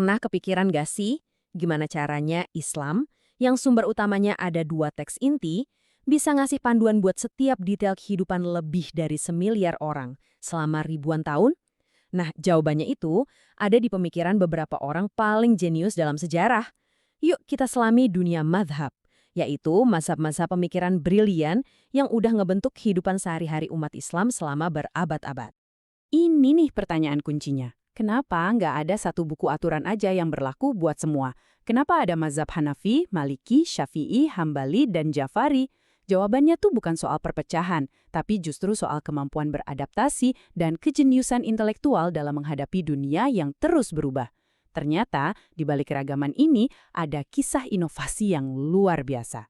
Pernah kepikiran gak sih, gimana caranya Islam, yang sumber utamanya ada 2 teks inti, bisa ngasih panduan buat setiap detail kehidupan lebih dari 1 miliar orang selama ribuan tahun? Nah, jawabannya itu ada di pemikiran beberapa orang paling jenius dalam sejarah. Yuk kita selami dunia madhab, yaitu mazhab-mazhab pemikiran brilian yang udah ngebentuk kehidupan sehari-hari umat Islam selama berabad-abad. Ini nih pertanyaan kuncinya. Kenapa nggak ada satu buku aturan aja yang berlaku buat semua? Kenapa ada mazhab Hanafi, Maliki, Syafi'i, Hambali, dan Jafari? Jawabannya tuh bukan soal perpecahan, tapi justru soal kemampuan beradaptasi dan kejeniusan intelektual dalam menghadapi dunia yang terus berubah. Ternyata, di balik keragaman ini ada kisah inovasi yang luar biasa.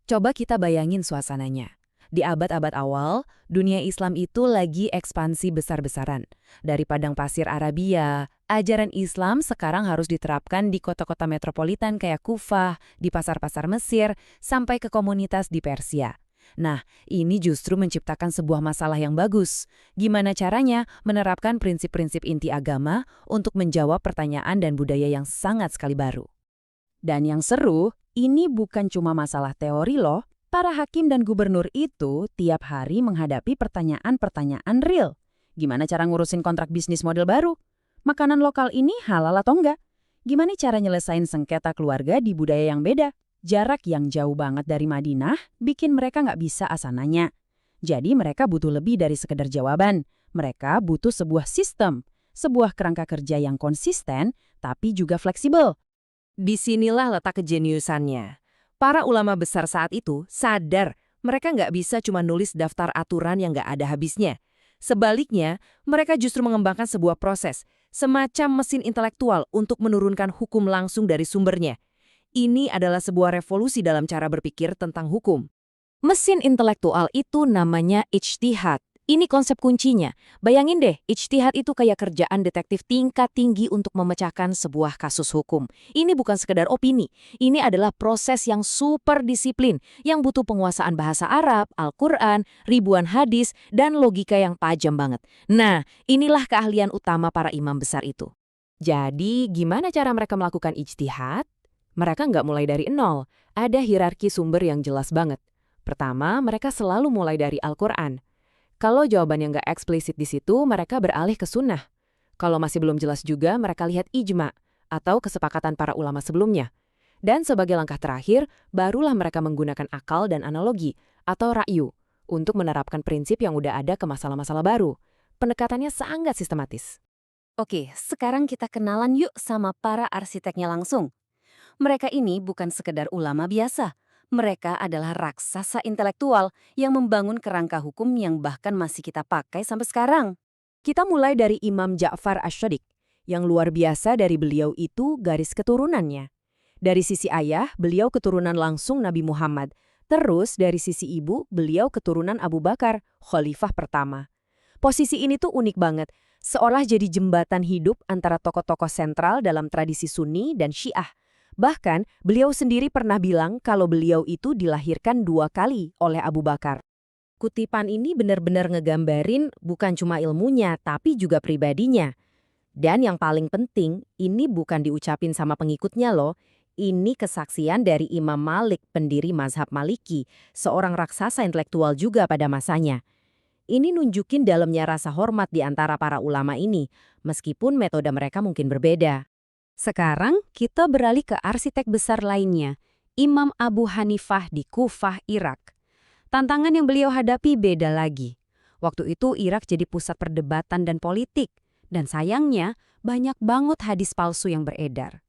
Coba kita bayangin suasananya. Di abad-abad awal, dunia Islam itu lagi ekspansi besar-besaran. Dari padang pasir Arabia, ajaran Islam sekarang harus diterapkan di kota-kota metropolitan kayak Kufah, di pasar-pasar Mesir, sampai ke komunitas di Persia. Nah, ini justru menciptakan sebuah masalah yang bagus. Gimana caranya menerapkan prinsip-prinsip inti agama untuk menjawab pertanyaan dan budaya yang sangat sekali baru? Dan yang seru, ini bukan cuma masalah teori loh. Para hakim dan gubernur itu tiap hari menghadapi pertanyaan-pertanyaan real. Gimana cara ngurusin kontrak bisnis model baru? Makanan lokal ini halal atau enggak? Gimana cara nyelesain sengketa keluarga di budaya yang beda? Jarak yang jauh banget dari Madinah bikin mereka nggak bisa asananya. Jadi mereka butuh lebih dari sekedar jawaban. Mereka butuh sebuah sistem, sebuah kerangka kerja yang konsisten tapi juga fleksibel. Disinilah letak kejeniusannya. Para ulama besar saat itu sadar mereka nggak bisa cuma nulis daftar aturan yang nggak ada habisnya. Sebaliknya, mereka justru mengembangkan sebuah proses, semacam mesin intelektual untuk menurunkan hukum langsung dari sumbernya. Ini adalah sebuah revolusi dalam cara berpikir tentang hukum. Mesin intelektual itu namanya ijtihad. Ini konsep kuncinya. Bayangin deh, ijtihad itu kayak kerjaan detektif tingkat tinggi untuk memecahkan sebuah kasus hukum. Ini bukan sekedar opini. Ini adalah proses yang super disiplin, yang butuh penguasaan bahasa Arab, Al-Quran, ribuan hadis, dan logika yang tajam banget. Nah, inilah keahlian utama para imam besar itu. Jadi, gimana cara mereka melakukan ijtihad? Mereka nggak mulai dari nol. Ada hierarki sumber yang jelas banget. Pertama, mereka selalu mulai dari Al-Quran. Kalau jawabannya nggak eksplisit di situ, mereka beralih ke sunnah. Kalau masih belum jelas juga, mereka lihat ijma, atau kesepakatan para ulama sebelumnya. Dan sebagai langkah terakhir, barulah mereka menggunakan akal dan analogi, atau ra'yu, untuk menerapkan prinsip yang udah ada ke masalah-masalah baru. Pendekatannya sangat sistematis. Oke, sekarang kita kenalan yuk sama para arsiteknya langsung. Mereka ini bukan sekedar ulama biasa. Mereka adalah raksasa intelektual yang membangun kerangka hukum yang bahkan masih kita pakai sampai sekarang. Kita mulai dari Imam Ja'far Asy-Syadiq. Yang luar biasa dari beliau itu garis keturunannya. Dari sisi ayah, beliau keturunan langsung Nabi Muhammad. Terus dari sisi ibu, beliau keturunan Abu Bakar, khalifah pertama. Posisi ini tuh unik banget, seolah jadi jembatan hidup antara tokoh-tokoh sentral dalam tradisi Sunni dan Syiah. Bahkan, beliau sendiri pernah bilang kalau beliau itu dilahirkan 2 kali oleh Abu Bakar. Kutipan ini benar-benar ngegambarin bukan cuma ilmunya, tapi juga pribadinya. Dan yang paling penting, ini bukan diucapin sama pengikutnya loh. Ini kesaksian dari Imam Malik, pendiri mazhab Maliki, seorang raksasa intelektual juga pada masanya. Ini nunjukin dalamnya rasa hormat di antara para ulama ini, meskipun metode mereka mungkin berbeda. Sekarang kita beralih ke arsitek besar lainnya, Imam Abu Hanifah di Kufah, Irak. Tantangan yang beliau hadapi beda lagi. Waktu itu Irak jadi pusat perdebatan dan politik, dan sayangnya banyak banget hadis palsu yang beredar.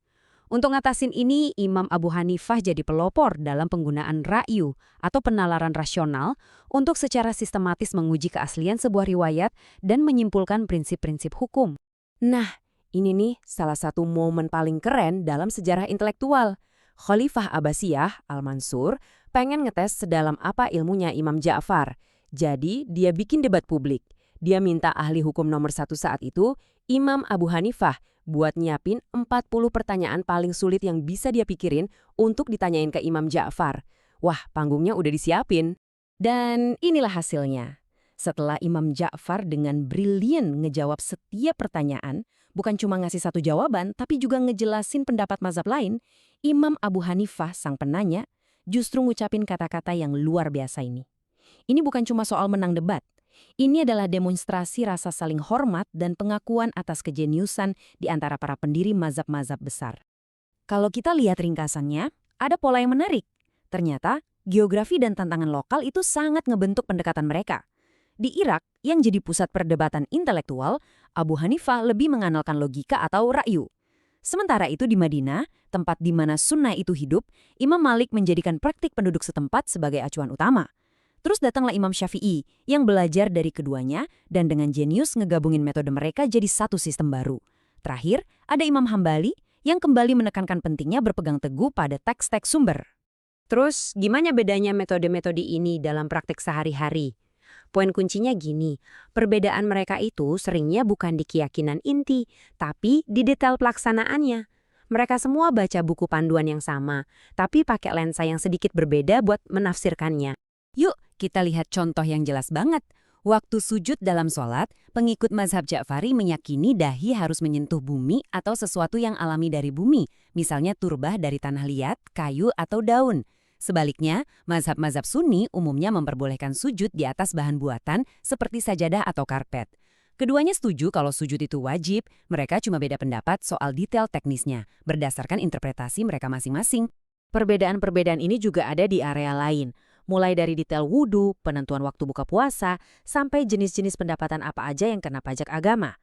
Untuk ngatasin ini, Imam Abu Hanifah jadi pelopor dalam penggunaan ra'yu atau penalaran rasional untuk secara sistematis menguji keaslian sebuah riwayat dan menyimpulkan prinsip-prinsip hukum. Nah, ini nih salah satu momen paling keren dalam sejarah intelektual. Khalifah Abbasiyah, Al-Mansur, pengen ngetes sedalam apa ilmunya Imam Ja'far. Jadi, dia bikin debat publik. Dia minta ahli hukum nomor 1 saat itu, Imam Abu Hanifah, buat nyiapin 40 pertanyaan paling sulit yang bisa dia pikirin untuk ditanyain ke Imam Ja'far. Wah, panggungnya udah disiapin. Dan inilah hasilnya. Setelah Imam Ja'far dengan brilian ngejawab setiap pertanyaan, Bukan cuma ngasih satu jawaban, tapi juga ngejelasin pendapat mazhab lain. Imam Abu Hanifah, sang penanya, justru ngucapin kata-kata yang luar biasa ini. Ini bukan cuma soal menang debat. Ini adalah demonstrasi rasa saling hormat dan pengakuan atas kejeniusan di antara para pendiri mazhab-mazhab besar. Kalau kita lihat ringkasannya, ada pola yang menarik. Ternyata, geografi dan tantangan lokal itu sangat ngebentuk pendekatan mereka. Di Irak, yang jadi pusat perdebatan intelektual, Abu Hanifah lebih mengandalkan logika atau ra'yu. Sementara itu di Madinah, tempat di mana sunnah itu hidup, Imam Malik menjadikan praktik penduduk setempat sebagai acuan utama. Terus datanglah Imam Syafi'i, yang belajar dari keduanya dan dengan jenius ngegabungin metode mereka jadi satu sistem baru. Terakhir, ada Imam Hambali, yang kembali menekankan pentingnya berpegang teguh pada teks-teks sumber. Terus, gimana bedanya metode-metode ini dalam praktik sehari-hari? Poin kuncinya gini, perbedaan mereka itu seringnya bukan di keyakinan inti, tapi di detail pelaksanaannya. Mereka semua baca buku panduan yang sama, tapi pakai lensa yang sedikit berbeda buat menafsirkannya. Yuk, kita lihat contoh yang jelas banget. Waktu sujud dalam sholat, pengikut mazhab Ja'fari meyakini dahi harus menyentuh bumi atau sesuatu yang alami dari bumi, misalnya turbah dari tanah liat, kayu, atau daun. Sebaliknya, mazhab-mazhab Sunni umumnya memperbolehkan sujud di atas bahan buatan seperti sajadah atau karpet. Keduanya setuju kalau sujud itu wajib, mereka cuma beda pendapat soal detail teknisnya, berdasarkan interpretasi mereka masing-masing. Perbedaan-perbedaan ini juga ada di area lain, mulai dari detail wudhu, penentuan waktu buka puasa, sampai jenis-jenis pendapatan apa aja yang kena pajak agama.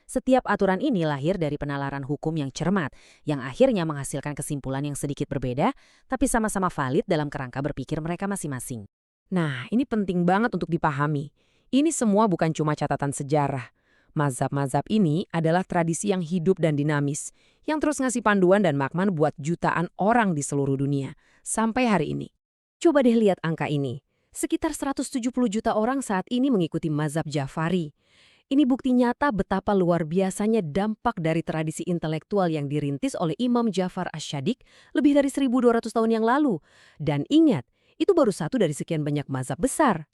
Setiap aturan ini lahir dari penalaran hukum yang cermat, yang akhirnya menghasilkan kesimpulan yang sedikit berbeda, tapi sama-sama valid dalam kerangka berpikir mereka masing-masing. Nah, ini penting banget untuk dipahami. Ini semua bukan cuma catatan sejarah. Mazhab-mazhab ini adalah tradisi yang hidup dan dinamis, yang terus ngasih panduan dan makna buat jutaan orang di seluruh dunia, sampai hari ini. Coba deh lihat angka ini. Sekitar 170 juta orang saat ini mengikuti mazhab Ja'fari. Ini bukti nyata betapa luar biasanya dampak dari tradisi intelektual yang dirintis oleh Imam Ja'far Asy-Syadiq lebih dari 1.200 tahun yang lalu. Dan ingat, itu baru satu dari sekian banyak mazhab besar.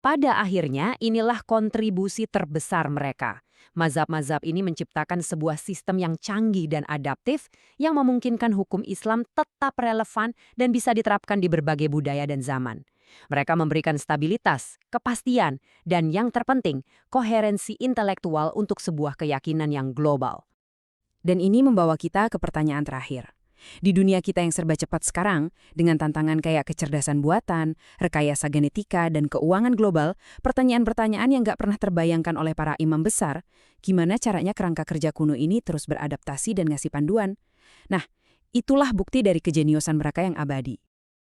Pada akhirnya, inilah kontribusi terbesar mereka. Mazhab-mazhab ini menciptakan sebuah sistem yang canggih dan adaptif yang memungkinkan hukum Islam tetap relevan dan bisa diterapkan di berbagai budaya dan zaman. Mereka memberikan stabilitas, kepastian, dan yang terpenting, koherensi intelektual untuk sebuah keyakinan yang global. Dan ini membawa kita ke pertanyaan terakhir. Di dunia kita yang serba cepat sekarang, dengan tantangan kayak kecerdasan buatan, rekayasa genetika, dan keuangan global, pertanyaan-pertanyaan yang nggak pernah terbayangkan oleh para imam besar, gimana caranya kerangka kerja kuno ini terus beradaptasi dan ngasih panduan? Nah, itulah bukti dari kejeniusan mereka yang abadi.